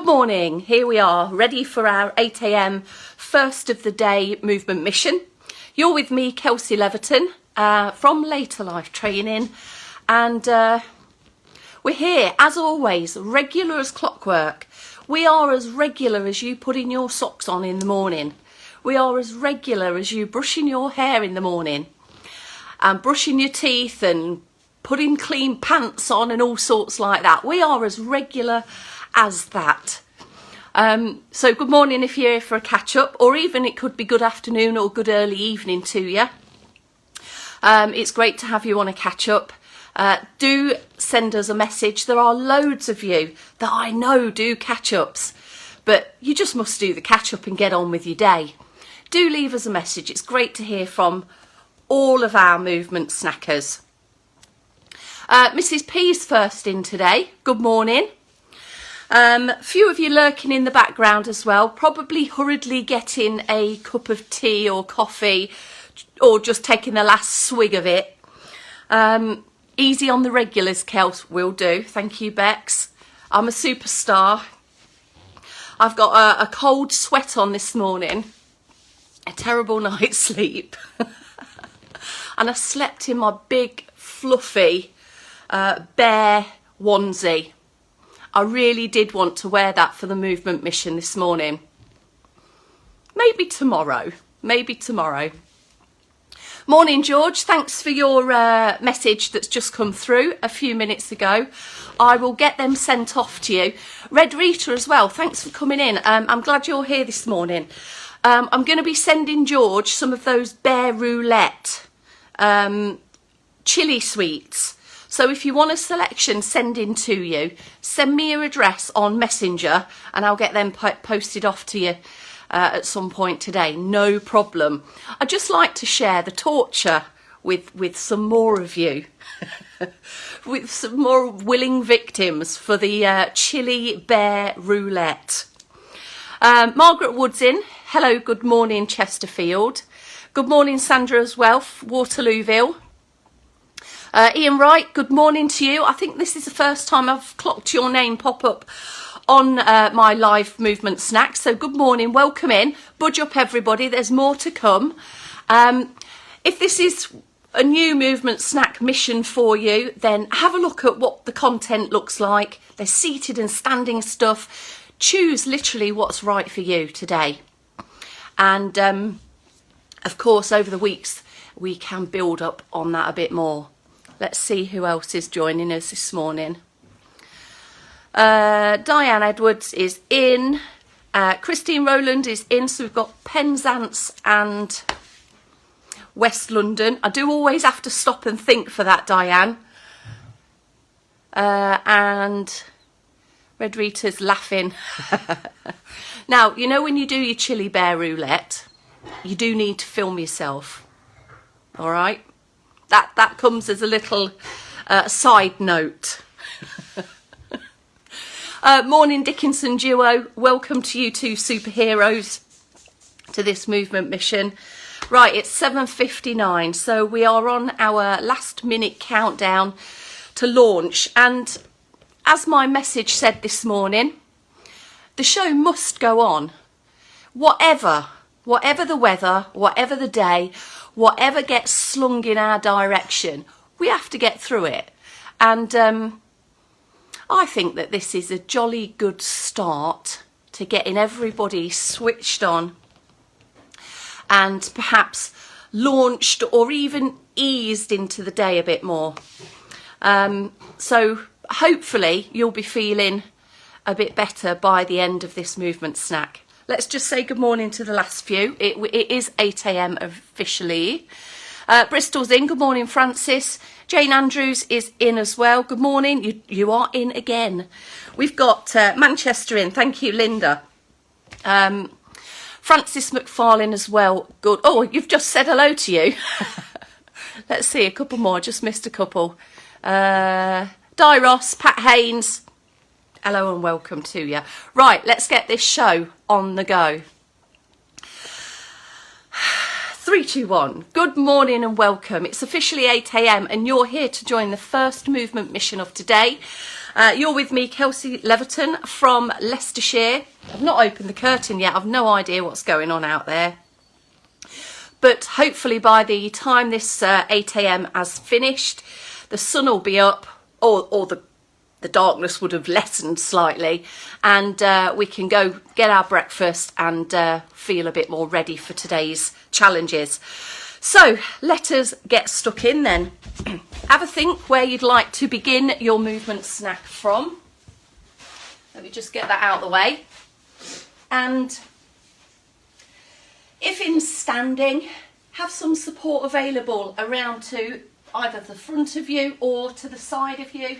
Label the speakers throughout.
Speaker 1: Good morning, here we are, ready for our 8 a.m. first of the day movement mission. You're with me, Kelsey Leverton, from Later Life Training, and we're here, as always, regular as clockwork. We are as regular as you putting your socks on in the morning. We are as regular as you brushing your hair in the morning, and brushing your teeth and putting clean pants on and all sorts like that. We are as regular as that. So good morning if you're here for a catch up, or even it could be good afternoon or good early evening to you. It's great to have you on a catch up. Do send us a message. There are loads of you that I know do catch ups, but you just must do the catch up and get on with your day. Do leave us a message. It's great to hear from all of our movement snackers. Mrs. P's first in today. Good morning. Few of you lurking in the background as well, probably hurriedly getting a cup of tea or coffee, or just taking the last swig of it. Easy on the regulars, Kels, will do. Thank you, Bex. I'm a superstar. I've got a cold sweat on this morning, a terrible night's sleep, and I slept in my big, fluffy, bear onesie. I really did want to wear that for the movement mission this morning. Maybe tomorrow. Maybe tomorrow. Morning, George. Thanks for your message that's just come through a few minutes ago. I will get them sent off to you. Red Rita as well. Thanks for coming in. I'm glad you're here this morning. I'm going to be sending George some of those Bear Roulette chili sweets. So if you want a selection send in to you, send me your address on Messenger and I'll get them posted off to you at some point today. No problem. I'd just like to share the torture with some more of you, with some more willing victims for the chili bear roulette. Margaret Woods in. Hello, good morning, Chesterfield. Good morning, Sandra as well, Waterlooville. Ian Wright, good morning to you. I think this is the first time I've clocked your name pop up on my live movement snack. So good morning, welcome in. Budge up everybody, there's more to come. If this is a new movement snack mission for you, then have a look at what the content looks like. There's seated and standing stuff. Choose literally what's right for you today. And of course, over the weeks, we can build up on that a bit more. Let's see who else is joining us this morning. Diane Edwards is in. Christine Rowland is in. So we've got Penzance and West London. I do always have to stop and think for that, Diane. And Red Rita's laughing. Now, you know when you do your chili bear roulette, you do need to film yourself. All right? That comes as a little side note. Morning, Dickinson duo. Welcome to you two superheroes to this movement mission. Right, it's 7:59, so we are on our last minute countdown to launch. And as my message said this morning, the show must go on. Whatever the weather, whatever the day, whatever gets slung in our direction, we have to get through it. And I think that this is a jolly good start to getting everybody switched on and perhaps launched or even eased into the day a bit more. So hopefully you'll be feeling a bit better by the end of this movement snack. Let's just say good morning to the last few. It is 8 a.m. officially. Bristol's in. Good morning, Francis. Jane Andrews is in as well. Good morning. You are in again. We've got Manchester in. Thank you, Linda. Francis McFarlane as well. Good. Oh, you've just said hello to you. Let's see, a couple more. Just missed a couple. Di Ross, Pat Haynes. Hello and welcome to you. Right, let's get this show on the go. 3, 2, 1. Good morning and welcome. It's officially 8 a.m. and you're here to join the first movement mission of today. You're with me, Kelsey Leverton from Leicestershire. I've not opened the curtain yet. I've no idea what's going on out there. But hopefully by the time this 8 a.m. has finished, the sun will be up, or the darkness would have lessened slightly, and we can go get our breakfast and feel a bit more ready for today's challenges. So let us get stuck in then. Have a think where you'd like to begin your movement snack from. Let me just get that out of the way. And if in standing, have some support available around to either the front of you or to the side of you.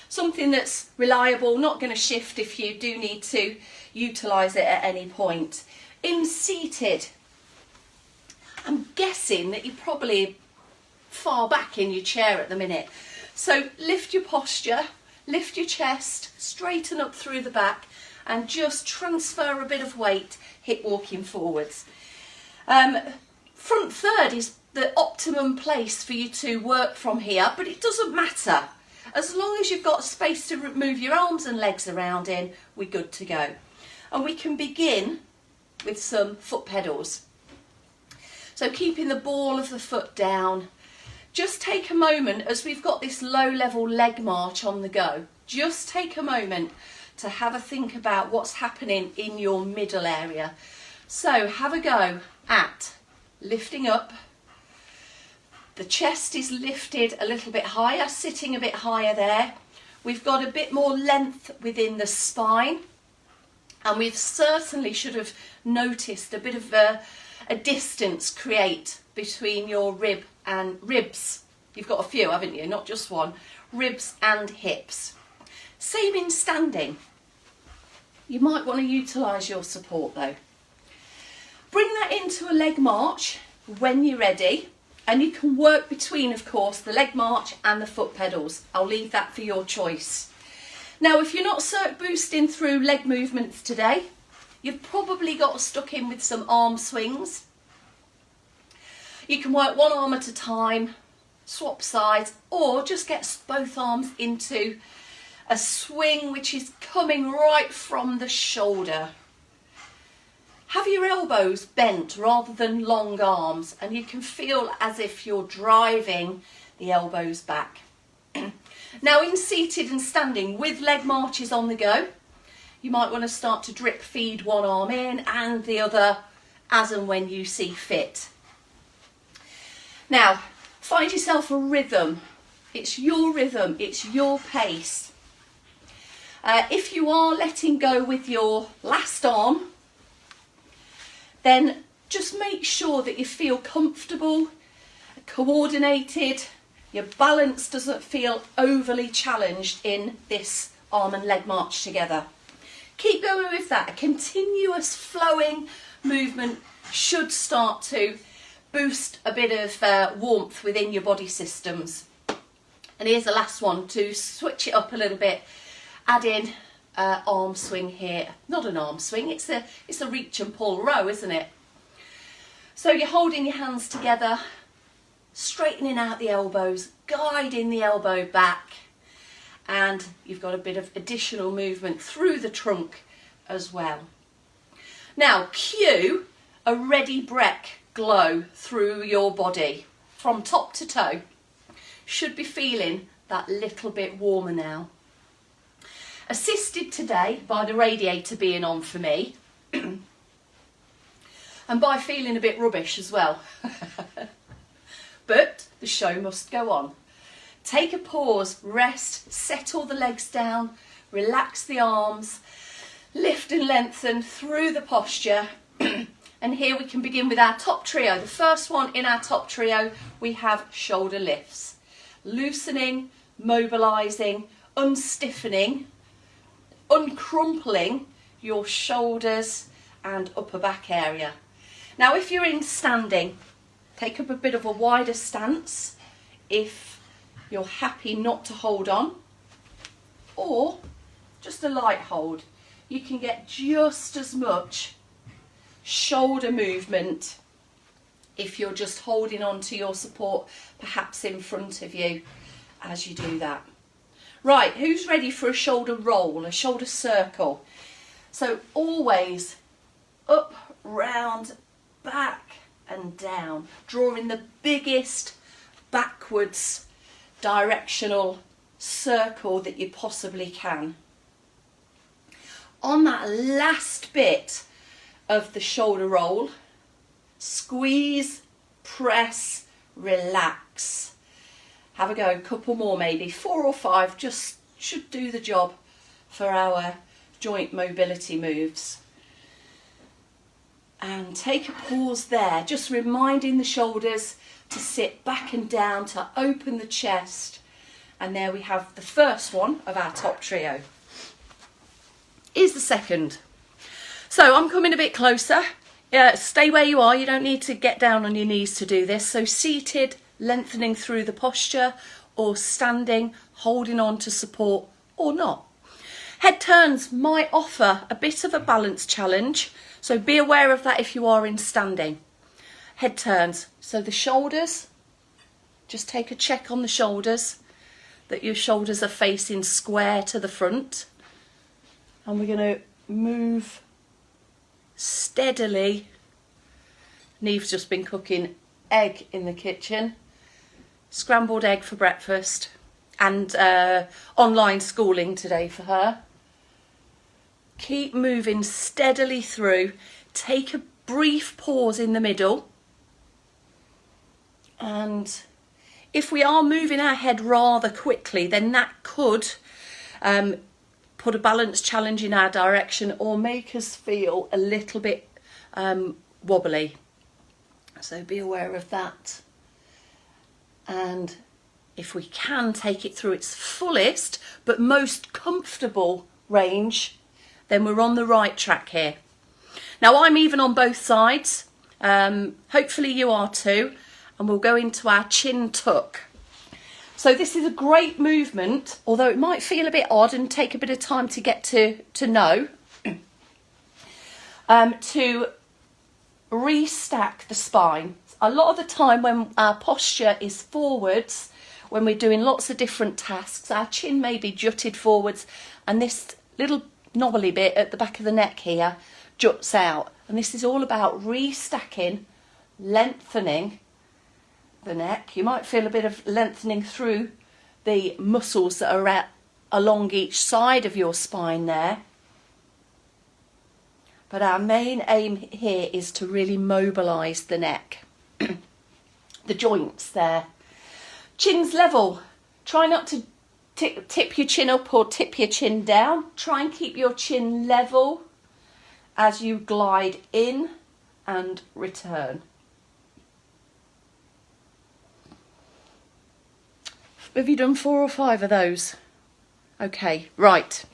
Speaker 1: Something that's reliable, not going to shift if you do need to utilise it at any point. In seated, I'm guessing that you're probably far back in your chair at the minute. So lift your posture, lift your chest, straighten up through the back and just transfer a bit of weight, hip walking forwards. Front third is the optimum place for you to work from here, but it doesn't matter. As long as you've got space to move your arms and legs around in, we're good to go. And we can begin with some foot pedals. So keeping the ball of the foot down, just take a moment as we've got this low level leg march on the go. Just take a moment to have a think about what's happening in your middle area. So have a go at lifting up. The chest is lifted a little bit higher, sitting a bit higher there. We've got a bit more length within the spine, and we've certainly should have noticed a bit of a distance create between your ribs. You've got a few, haven't you? Not just one. Ribs and hips. Same in standing. You might want to utilise your support though. Bring that into a leg march when you're ready, and you can work between, of course, the leg march and the foot pedals. I'll leave that for your choice. Now, if you're not boosting through leg movements today, you've probably got stuck in with some arm swings. You can work one arm at a time, swap sides, or just get both arms into a swing which is coming right from the shoulder. Have your elbows bent rather than long arms, and you can feel as if you're driving the elbows back. Now in seated and standing with leg marches on the go, you might want to start to drip feed one arm in and the other as and when you see fit. Now find yourself a rhythm. It's your rhythm, it's your pace. If you are letting go with your last arm, then just make sure that you feel comfortable, coordinated, your balance doesn't feel overly challenged in this arm and leg march together. Keep going with that. A continuous flowing movement should start to boost a bit of warmth within your body systems. And here's the last one to switch it up a little bit. Add in arm swing here. Not an arm swing, it's a reach and pull row, isn't it? So you're holding your hands together, straightening out the elbows, guiding the elbow back, and you've got a bit of additional movement through the trunk as well. Now cue a ready break glow through your body from top to toe. Should be feeling that little bit warmer now. Assisted today by the radiator being on for me and by feeling a bit rubbish as well. But the show must go on. Take a pause, rest, settle the legs down, relax the arms, lift and lengthen through the posture. And here we can begin with our top trio. The first one in our top trio, we have shoulder lifts. Loosening, mobilising, unstiffening, uncrumpling your shoulders and upper back area. Now if you're in standing, take up a bit of a wider stance if you're happy not to hold on, or just a light hold. You can get just as much shoulder movement if you're just holding on to your support perhaps in front of you as you do that. Right, who's ready for a shoulder roll, a shoulder circle? So always up, round, back and down, drawing the biggest backwards directional circle that you possibly can. On that last bit of the shoulder roll, squeeze, press, relax. Have a go, a couple more maybe, 4 or 5, just should do the job for our joint mobility moves. And take a pause there, just reminding the shoulders to sit back and down, to open the chest. And there we have the first one of our top trio. Here's the second. So I'm coming a bit closer. Stay where you are, you don't need to get down on your knees to do this. So seated, lengthening through the posture, or standing, holding on to support or not. Head turns might offer a bit of a balance challenge, so be aware of that if you are in standing. Head turns, so the shoulders, just take a check on the shoulders, that your shoulders are facing square to the front. And we're going to move steadily. Neve's just been cooking egg in the kitchen. Scrambled egg for breakfast, and online schooling today for her. Keep moving steadily through. Take a brief pause in the middle. And if we are moving our head rather quickly, then that could put a balance challenge in our direction or make us feel a little bit wobbly. So be aware of that. And if we can take it through its fullest but most comfortable range, then we're on the right track here. Now I'm even on both sides, hopefully you are too, and we'll go into our chin tuck. So this is a great movement, although it might feel a bit odd and take a bit of time to get to know, to restack the spine. A lot of the time when our posture is forwards, when we're doing lots of different tasks, our chin may be jutted forwards and this little knobbly bit at the back of the neck here juts out. And this is all about restacking, lengthening the neck. You might feel a bit of lengthening through the muscles that are along each side of your spine there. But our main aim here is to really mobilise the neck, the joints there. Chin's level. Try not to tip your chin up or tip your chin down. Try and keep your chin level as you glide in and return. Have you done 4 or 5 of those? Okay, right.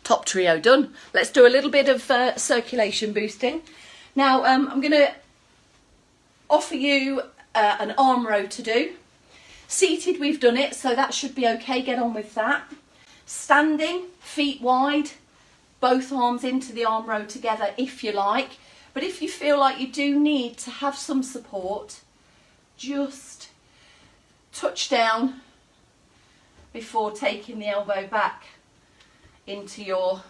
Speaker 1: Top trio done. Let's do a little bit of circulation boosting. Now I'm going to offer you an arm row to do. Seated, we've done it, so that should be okay. Get on with that. Standing, feet wide, both arms into the arm row together if you like. But if you feel like you do need to have some support, just touch down before taking the elbow back into your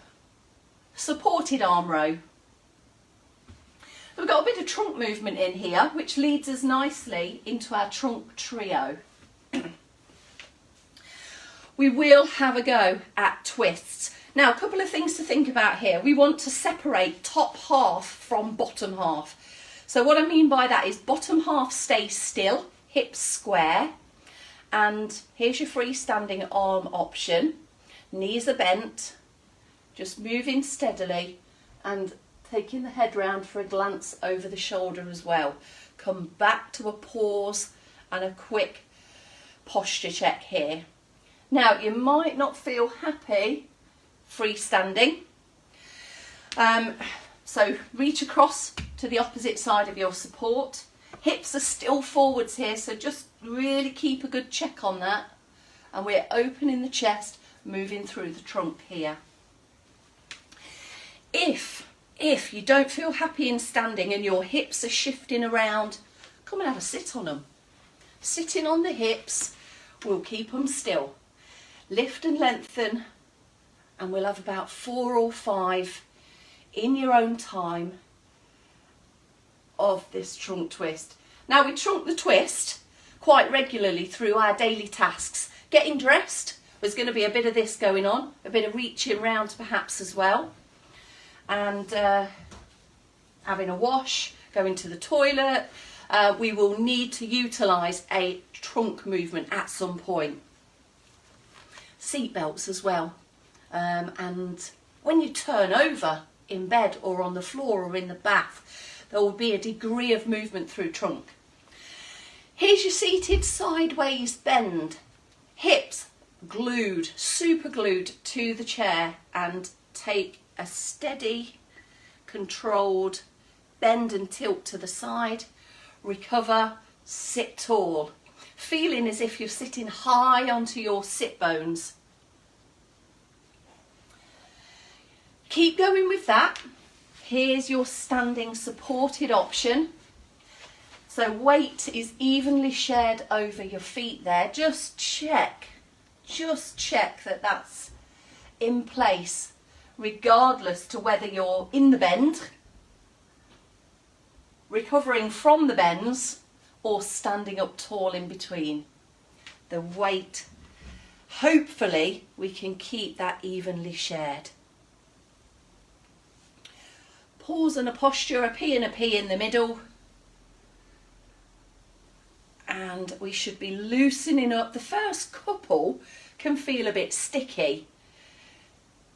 Speaker 1: supported arm row. We've got a bit of trunk movement in here, which leads us nicely into our trunk trio. We will have a go at twists. Now, a couple of things to think about here. We want to separate top half from bottom half. So what I mean by that is bottom half stays still, hips square, and here's your freestanding arm option. Knees are bent, just moving steadily and taking the head round for a glance over the shoulder as well. Come back to a pause and a quick posture check here. Now, you might not feel happy freestanding, so reach across to the opposite side of your support. Hips are still forwards here, so just really keep a good check on that. And we're opening the chest, moving through the trunk here. If you don't feel happy in standing and your hips are shifting around, come and have a sit on them. Sitting on the hips will keep them still. Lift and lengthen, and we'll have about 4 or 5 in your own time of this trunk twist. Now, we trunk the twist quite regularly through our daily tasks. Getting dressed, there's going to be a bit of this going on, a bit of reaching round perhaps as well, and having a wash, going to the toilet. We will need to utilise a trunk movement at some point. Seat belts as well, and when you turn over in bed or on the floor or in the bath, there will be a degree of movement through trunk. Here's your seated sideways bend, hips glued, super glued to the chair, and take a steady, controlled bend and tilt to the side, recover, sit tall, feeling as if you're sitting high onto your sit bones. Keep going with that. Here's your standing supported option. So weight is evenly shared over your feet there. Just check that that's in place, regardless to whether you're in the bend, recovering from the bends, or standing up tall in between. The weight, hopefully we can keep that evenly shared. Pause and a posture, a P and a P in the middle. And we should be loosening up. The first couple can feel a bit sticky.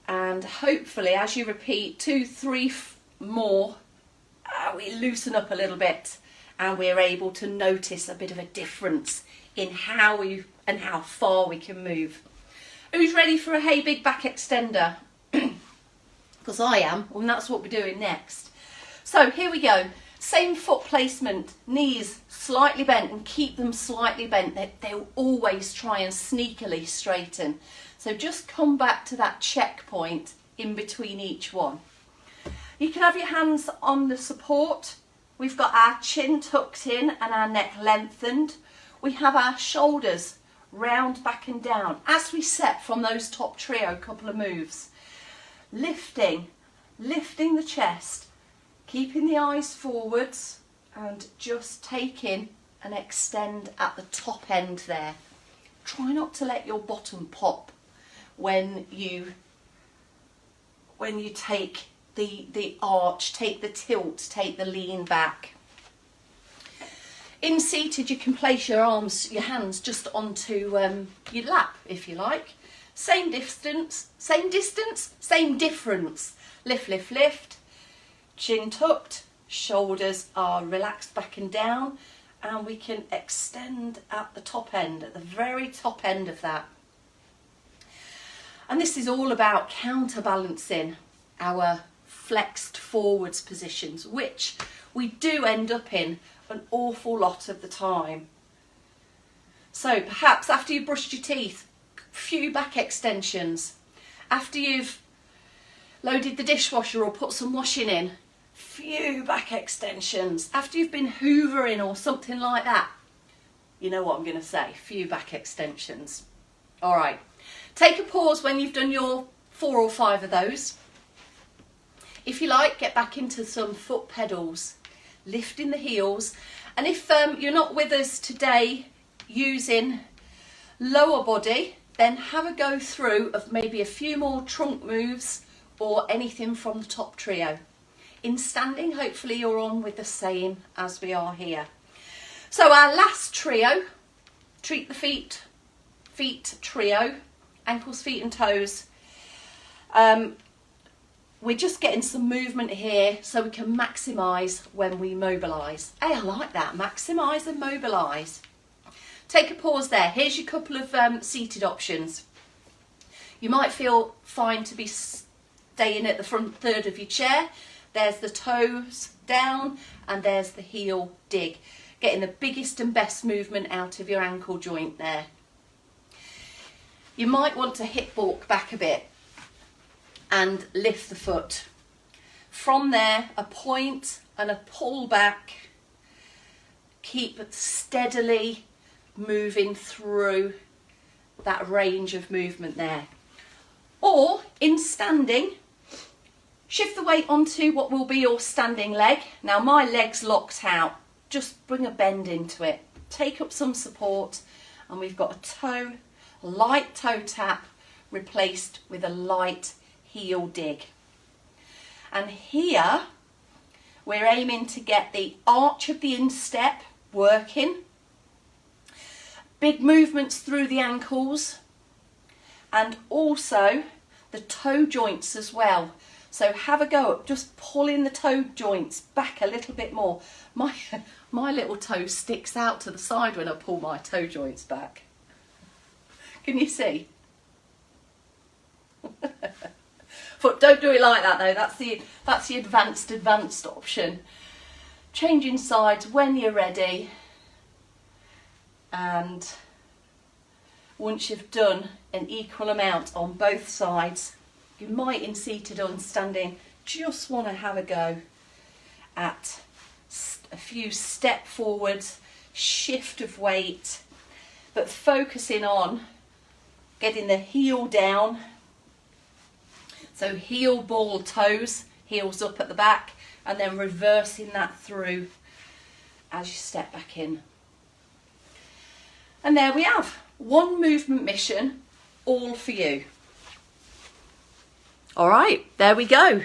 Speaker 1: And hopefully as you repeat 2, 3 more, we loosen up a little bit and we're able to notice a bit of a difference in how far we can move. Who's ready for a Hey Big Back extender? Because I am, and that's what we're doing next. So here we go. Same foot placement, knees slightly bent, and keep them slightly bent. They'll always try and sneakily straighten. So just come back to that checkpoint in between each one. You can have your hands on the support. We've got our chin tucked in and our neck lengthened. We have our shoulders round, back and down as we set from those top trio couple of moves. Lifting the chest, keeping the eyes forwards, and just take in and extend at the top end there. Try not to let your bottom pop when you take the arch, take the tilt, take the lean back. In seated, you can place your hands just onto your lap if you like. Same distance, same difference. Lift, lift, lift. Chin tucked, shoulders are relaxed back and down, and we can extend at the top end, at the very top end of that. And this is all about counterbalancing our flexed forwards positions, which we do end up in an awful lot of the time. So perhaps after you've brushed your teeth, few back extensions. After you've loaded the dishwasher or put some washing in, few back extensions. After you've been hoovering or something like that, you know what I'm going to say, few back extensions. All right, take a pause when you've done your 4 or 5 of those. If you like, get back into some foot pedals, lifting the heels. And if you're not with us today using lower body, then have a go through of maybe a few more trunk moves or anything from the top trio. In standing, hopefully you're on with the same as we are here. So our last trio, treat the feet trio, ankles, feet and toes. We're just getting some movement here so we can maximise when we mobilise. Hey, I like that, maximise and mobilise. Take a pause there. Here's your couple of seated options. You might feel fine to be staying at the front third of your chair. There's the toes down and there's the heel dig. Getting the biggest and best movement out of your ankle joint there. You might want to hip walk back a bit and lift the foot. From there, a point and a pull back. Keep steadily moving through that range of movement there. Or in standing, shift the weight onto what will be your standing leg. Now my leg's locked out, just bring a bend into it. Take up some support, and we've got a light toe tap replaced with a light heel dig. And here we're aiming to get the arch of the instep working, big movements through the ankles, and also the toe joints as well. So have a go at just pulling the toe joints back a little bit more. My little toe sticks out to the side when I pull my toe joints back. Can you see? But don't do it like that though. That's the advanced option. Changing sides when you're ready. And once you've done an equal amount on both sides, you might, in seated or in standing, just want to have a go at a few step forwards, shift of weight, but focusing on getting the heel down. So heel, ball, toes, heels up at the back, and then reversing that through as you step back in. And there we have one movement mission, all for you. All right, there we go.